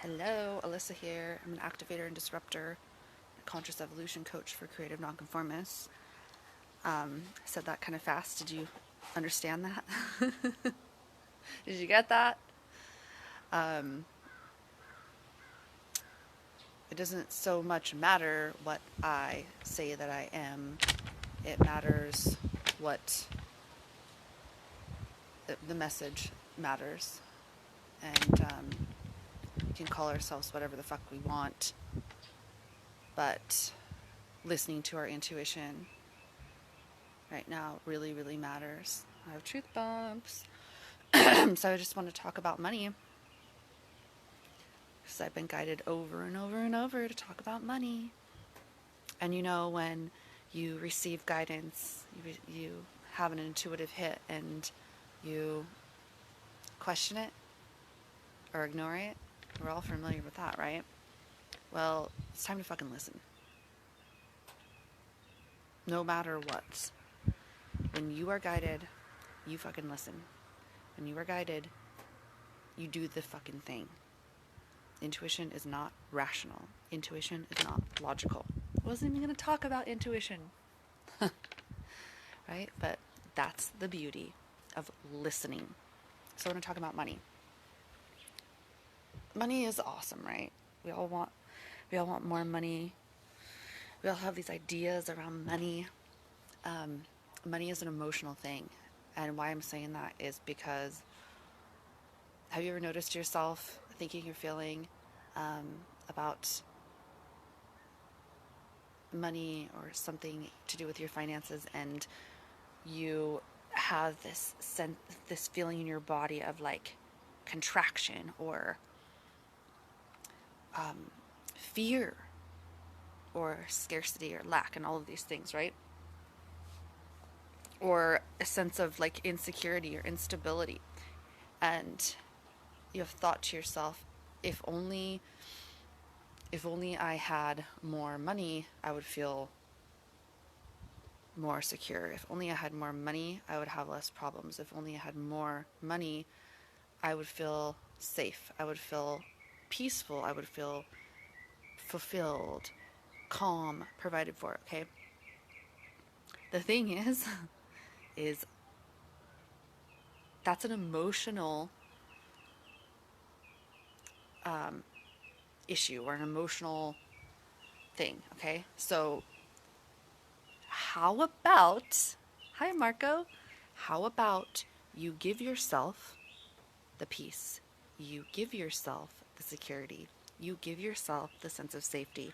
Hello, Alyssa here. I'm an activator and disruptor, a conscious evolution coach for creative nonconformists. I said that kind of fast. Did you understand that? Did you get that? Um, it doesn't so much matter what I say that I am. It matters what the message matters. And we can call ourselves whatever the fuck we want, but listening to our intuition right now really, really matters. I have truth bumps. So I just want to talk about money because I've been guided over and over and over to talk about money. And when you receive guidance, you have an intuitive hit and you question it or ignore it. We're all familiar with that, right? Well, it's time to fucking listen. No matter what. When you are guided, you fucking listen. When you are guided, you do the fucking thing. Intuition is not rational. Intuition is not logical. I wasn't even going to talk about intuition. Right? But that's the beauty of listening. So I want to talk about money. Money is awesome, right? We all want more money. We all have these ideas around money. Money is an emotional thing. And why I'm saying that is because have you ever noticed yourself thinking or feeling about money or something to do with your finances, and you have this feeling in your body of like contraction or fear or scarcity or lack and all of these things, right? Or a sense of like insecurity or instability. And you have thought to yourself, if only I had more money, I would feel more secure. If only I had more money, I would have less problems. If only I had more money, I would feel safe. I would feel peaceful. I would feel fulfilled, calm, provided for, okay? The thing is that's an emotional issue or an emotional thing, okay? So how about, hi Marco, how about you give yourself the peace, you give yourself the security, you give yourself the sense of safety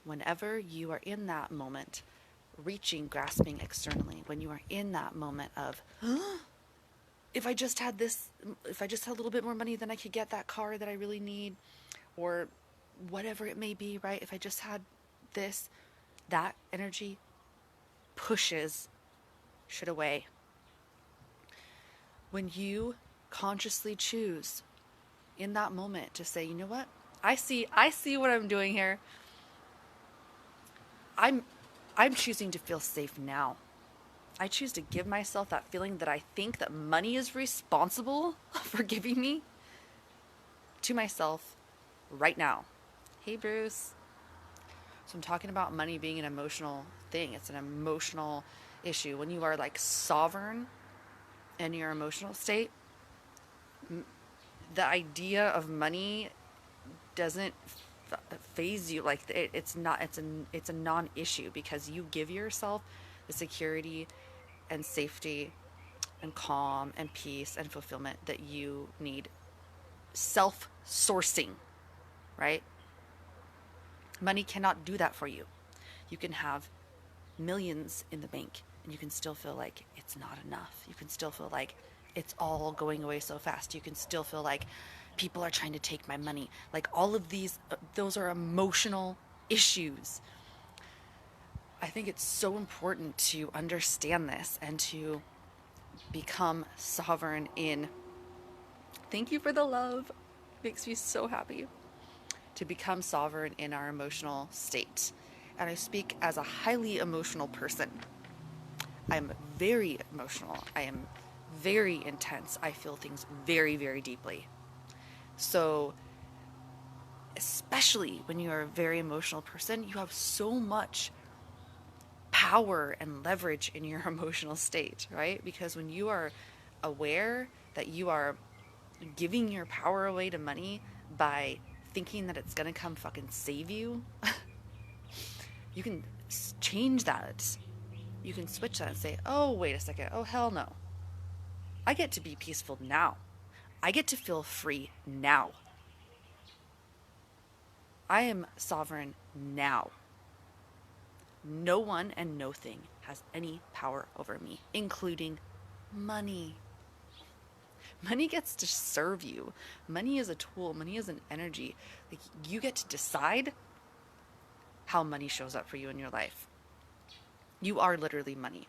whenever you are in that moment, reaching, grasping externally, when you are in that moment of, if I just had this, if I just had a little bit more money, then I could get that car that I really need, or whatever it may be, right? If I just had this, that energy pushes shit away. When you consciously choose in that moment to say, you know what? I see what I'm doing here. I'm choosing to feel safe now. I choose to give myself that feeling that I think that money is responsible for giving me to myself right now. Hey, Bruce. So I'm talking about money being an emotional thing. It's an emotional issue. When you are like sovereign in your emotional state, the idea of money doesn't phase you. Like it's not. It's a non-issue because you give yourself the security and safety and calm and peace and fulfillment that you need. Self-sourcing, right? Money cannot do that for you. You can have millions in the bank and you can still feel like it's not enough. You can still feel like it's all going away so fast. You can still feel like people are trying to take my money. Like all of these, those are emotional issues. I think it's so important to understand this and to become sovereign in. Thank you for the love. Makes me so happy. To become sovereign in our emotional state. And I speak as a highly emotional person. I am very emotional. I am very intense. I feel things very, very deeply. So especially when you are a very emotional person, you have so much power and leverage in your emotional state, right? Because when you are aware that you are giving your power away to money by thinking that it's going to come fucking save you, you can change that. You can switch that and say, oh, wait a second. Oh, hell no. I get to be peaceful now. I get to feel free now. I am sovereign now. No one and no thing has any power over me, including money. Money gets to serve you. Money is a tool. Money is an energy. Like, you get to decide how money shows up for you in your life. You are literally money.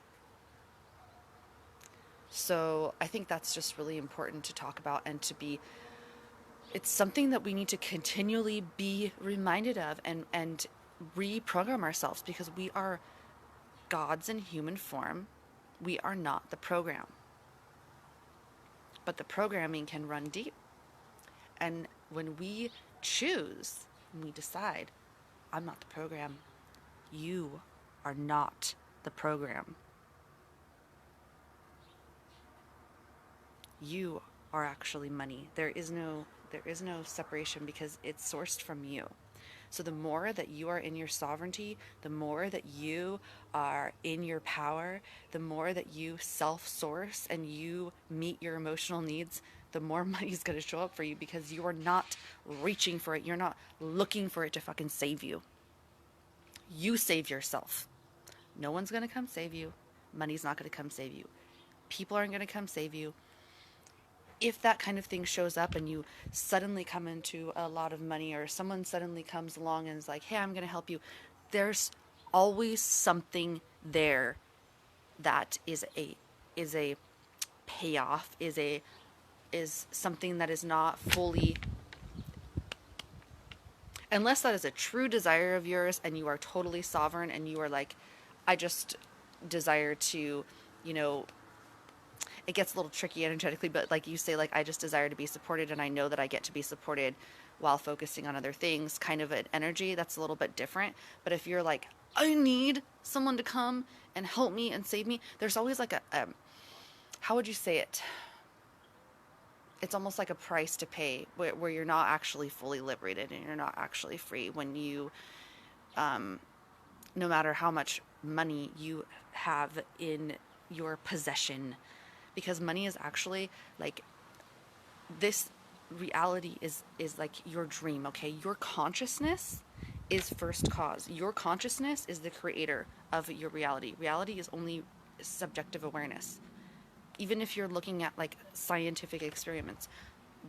So I think that's just really important to talk about and to be, it's something that we need to continually be reminded of and reprogram ourselves, because we are gods in human form. We are not the program. But the programming can run deep. And when we choose, when we decide, I'm not the program, you are not the program. You are actually money. There is no separation, because it's sourced from you. So the more that you are in your sovereignty, the more that you are in your power, the more that you self-source and you meet your emotional needs, the more money is going to show up for you, because you are not reaching for it. You're not looking for it to fucking save you. You save yourself. No one's going to come save you. Money's not going to come save you. People aren't going to come save you. If that kind of thing shows up and you suddenly come into a lot of money, or someone suddenly comes along and is like, hey, I'm going to help you, there's always something there that is a payoff, is something that is not fully, unless that is a true desire of yours and you are totally sovereign and you are like, I just desire to, you know, it gets a little tricky energetically, but like you say, like, I just desire to be supported and I know that I get to be supported while focusing on other things, kind of an energy that's a little bit different. But if you're like, I need someone to come and help me and save me, there's always like a how would you say it? It's almost like a price to pay where you're not actually fully liberated and you're not actually free when you, no matter how much money you have in your possession, because money is actually like, this reality is like your dream. Okay, your consciousness is first cause. Your consciousness is the creator of your reality. Reality is only subjective awareness. Even if you're looking at like scientific experiments,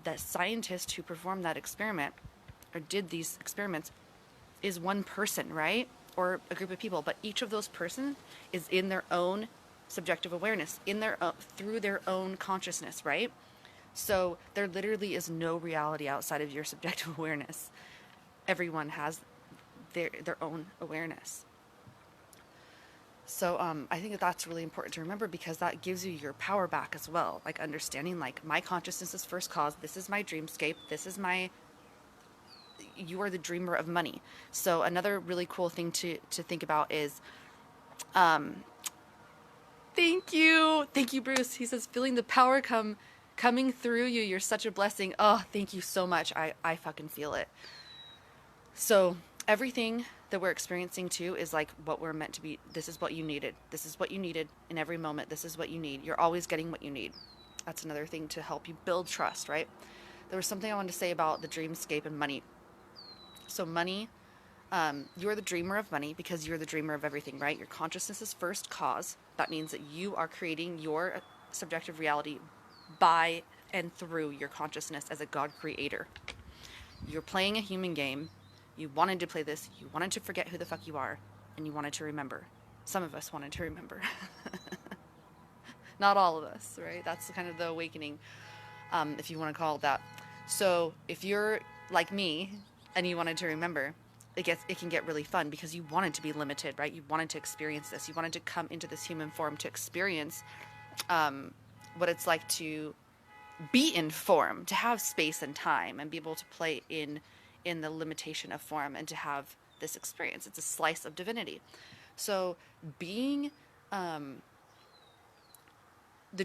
the scientist who performed that experiment or did these experiments is one person, right? Or a group of people, but each of those persons is in their own subjective awareness, in their through their own consciousness, right? So there literally is no reality outside of your subjective awareness. Everyone has their own awareness. So I think that that's really important to remember, because that gives you your power back as well. Like understanding, like, my consciousness is first cause. This is my dreamscape. This is my, you are the dreamer of money. So another really cool thing to think about is, thank you, Bruce. He says, feeling the power coming through you. You're such a blessing. Oh, thank you so much. I fucking feel it. So everything that we're experiencing too is like what we're meant to be. This is what you needed. This is what you needed in every moment. This is what you need. You're always getting what you need. That's another thing to help you build trust, right? There was something I wanted to say about the dreamscape and money. So money, you're the dreamer of money because you're the dreamer of everything, right? Your consciousness is first cause. That means that you are creating your subjective reality by and through your consciousness as a God creator. You're playing a human game. You wanted to play this. You wanted to forget who the fuck you are, and you wanted to remember. Some of us wanted to remember. Not all of us, right? That's kind of the awakening, if you want to call it that. So if you're like me and you wanted to remember, it can get really fun because you wanted to be limited, right? You wanted to experience this. You wanted to come into this human form to experience what it's like to be in form, to have space and time and be able to play in in the limitation of form and to have this experience. It's a slice of divinity. So being the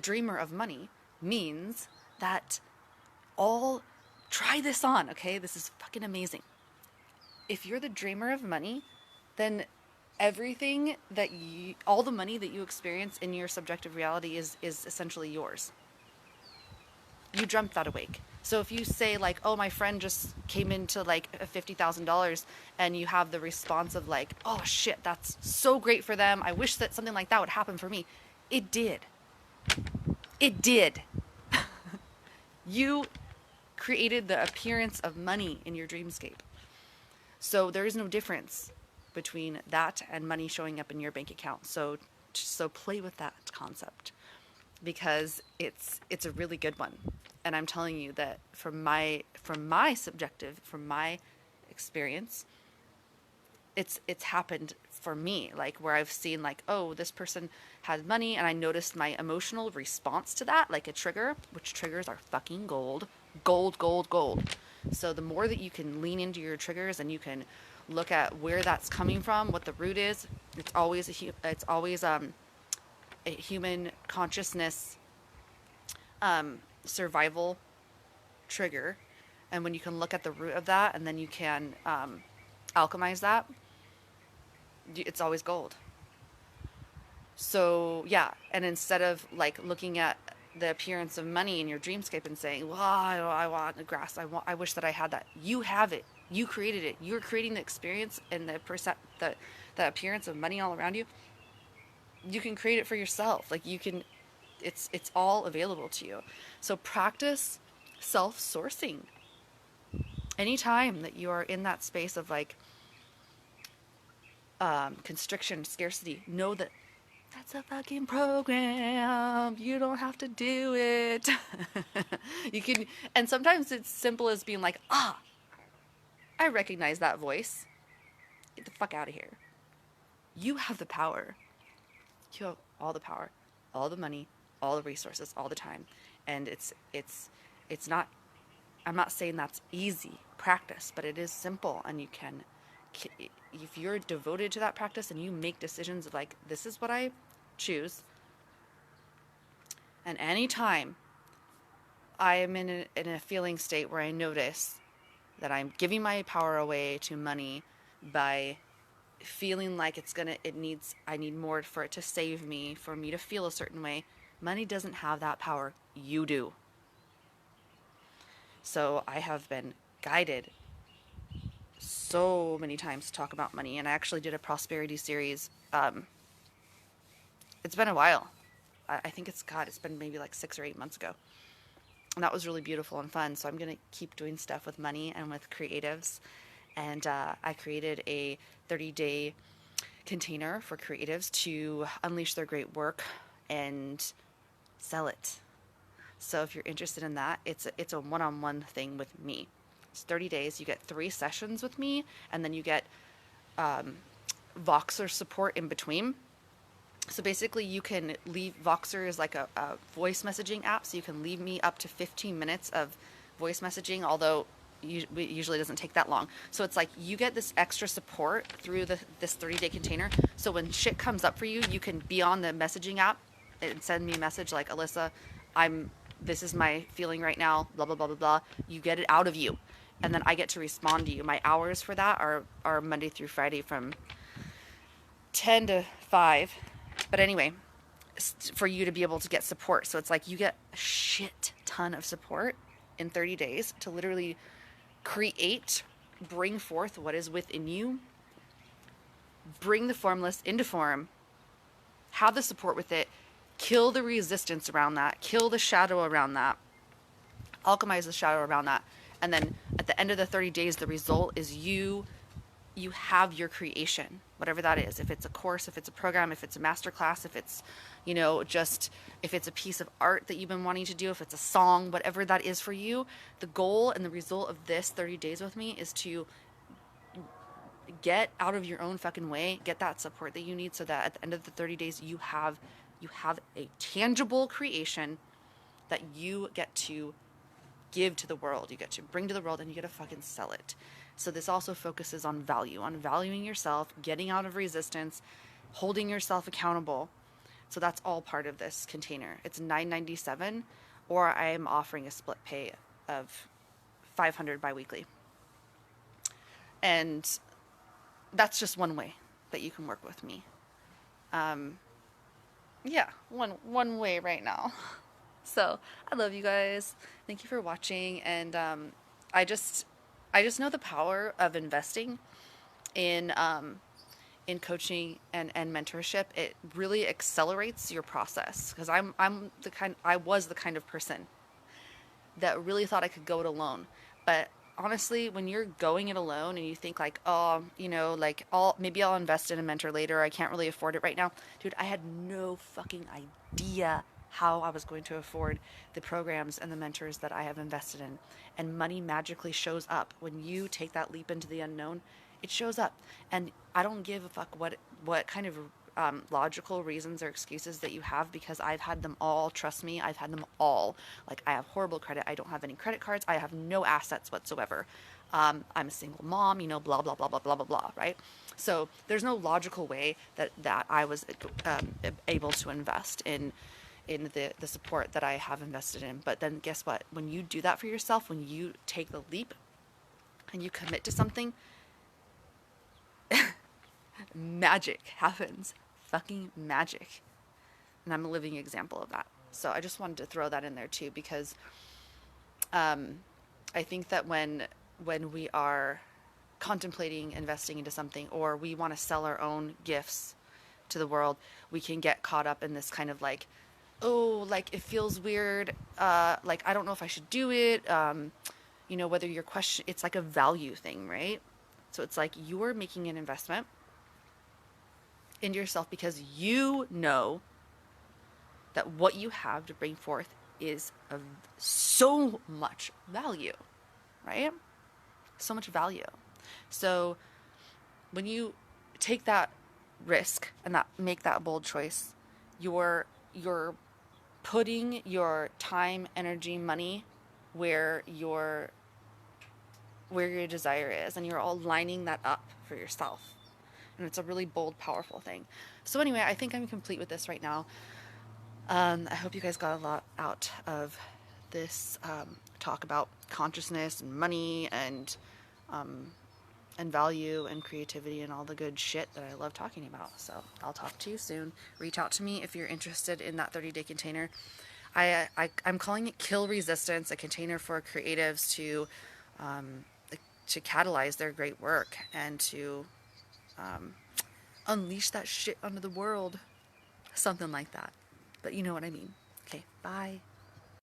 dreamer of money means that try this on, okay? This is fucking amazing. If you're the dreamer of money, then everything that all the money that you experience in your subjective reality is essentially yours. You dreamt that awake. So if you say like, oh, my friend just came into like $50,000, and you have the response of like, oh shit, that's so great for them. I wish that something like that would happen for me. It did. It did. You created the appearance of money in your dreamscape. So there is no difference between that and money showing up in your bank account. So play with that concept, because it's a really good one. And I'm telling you that from my experience, it's happened for me, like where I've seen like, oh, this person had money, and I noticed my emotional response to that, like a trigger, which triggers are fucking gold. So the more that you can lean into your triggers and you can look at where that's coming from, what the root is, it's always a human consciousness survival trigger. And when you can look at the root of that, and then you can alchemize that, it's always gold. So yeah, and instead of like looking at the appearance of money in your dreamscape and saying, well, I want the grass, I wish that I had that. You have it. You created it. You're creating the experience and the appearance of money all around you. You can create it for yourself. Like you can, it's all available to you. So practice self-sourcing. Anytime that you are in that space of like constriction, scarcity, know that that's a fucking program. You don't have to do it. You can, and sometimes it's simple as being like, I recognize that voice. Get the fuck out of here. You have the power. You have all the power, all the money, all the resources, all the time. And it's not, I'm not saying that's easy practice, but it is simple, and you can, if you're devoted to that practice and you make decisions of like, this is what I choose, and anytime I am in a feeling state where I notice that I'm giving my power away to money by feeling like I need more for it to save me, for me to feel a certain way, money doesn't have that power. You do. So I have been guided so many times to talk about money, and I actually did a prosperity series. It's been a while. I think it's been maybe like 6 or 8 months ago. And that was really beautiful and fun. So I'm going to keep doing stuff with money and with creatives. And I created a 30-day container for creatives to unleash their great work and sell it. So if you're interested in that, it's a one-on-one thing with me. It's 30 days. You get 3 sessions with me, and then you get Voxer support in between. So basically you can leave, Voxer is like a voice messaging app, so you can leave me up to 15 minutes of voice messaging, although it usually doesn't take that long. So it's like you get this extra support through this 30-day container. So when shit comes up for you, you can be on the messaging app and send me a message like, Alyssa, this is my feeling right now, blah, blah, blah, blah, blah. You get it out of you. And then I get to respond to you. My hours for that are Monday through Friday from 10 to 5. But anyway, for you to be able to get support. So it's like you get a shit ton of support in 30 days to literally bring forth what is within you, bring the formless into form, have the support with it, kill the resistance around that, kill the shadow around that, alchemize the shadow around that. And then at the end of the 30 days, the result is you have your creation, whatever that is. If it's a course, if it's a program, if it's a masterclass, if it's, if it's a piece of art that you've been wanting to do, if it's a song, whatever that is for you, the goal and the result of this 30 days with me is to get out of your own fucking way, get that support that you need, so that at the end of the 30 days, you have a tangible creation that you get to give to the world. You get to bring to the world, and you get to fucking sell it. So this also focuses on value, on valuing yourself, getting out of resistance, holding yourself accountable. So that's all part of this container. It's $9.97, or I am offering a split pay of $500 biweekly. And that's just one way that you can work with me. Yeah, one way right now. So I love you guys. Thank you for watching, and I just know the power of investing in coaching and mentorship. It really accelerates your process, because I was the kind of person that really thought I could go it alone. But honestly, when you're going it alone and you think like, oh, like maybe I'll invest in a mentor later. I can't really afford it right now. Dude, I had no fucking idea how I was going to afford the programs and the mentors that I have invested in. And money magically shows up when you take that leap into the unknown. It shows up, and I don't give a fuck what kind of logical reasons or excuses that you have, because I've had them all. Trust me, I've had them all. Like, I have horrible credit. I don't have any credit cards. I have no assets whatsoever. I'm a single mom, blah, blah, blah, blah, blah, blah, blah, right? So there's no logical way that I was able to invest in the support that I have invested in. But then guess what? When you do that for yourself, when you take the leap and you commit to something, magic happens. Fucking magic. And I'm a living example of that. So I just wanted to throw that in there too, because I think that when we are contemplating investing into something, or we want to sell our own gifts to the world, we can get caught up in this kind of like, oh, like it feels weird, like I don't know if I should do it, whether your question, it's like a value thing, right? So it's like you're making an investment into yourself because you know that what you have to bring forth is of so much value, right? So much value. So when you take that risk and make that bold choice, you're putting your time, energy, money where your desire is, and you're all lining that up for yourself. And it's a really bold, powerful thing. So anyway, I think I'm complete with this right now. I hope you guys got a lot out of this talk about consciousness and money and value and creativity and all the good shit that I love talking about. So I'll talk to you soon. Reach out to me if you're interested in that 30-day container. I'm calling it Kill Resistance, a container for creatives to catalyze their great work and to unleash that shit onto the world. Something like that. But you know what I mean. Okay, bye.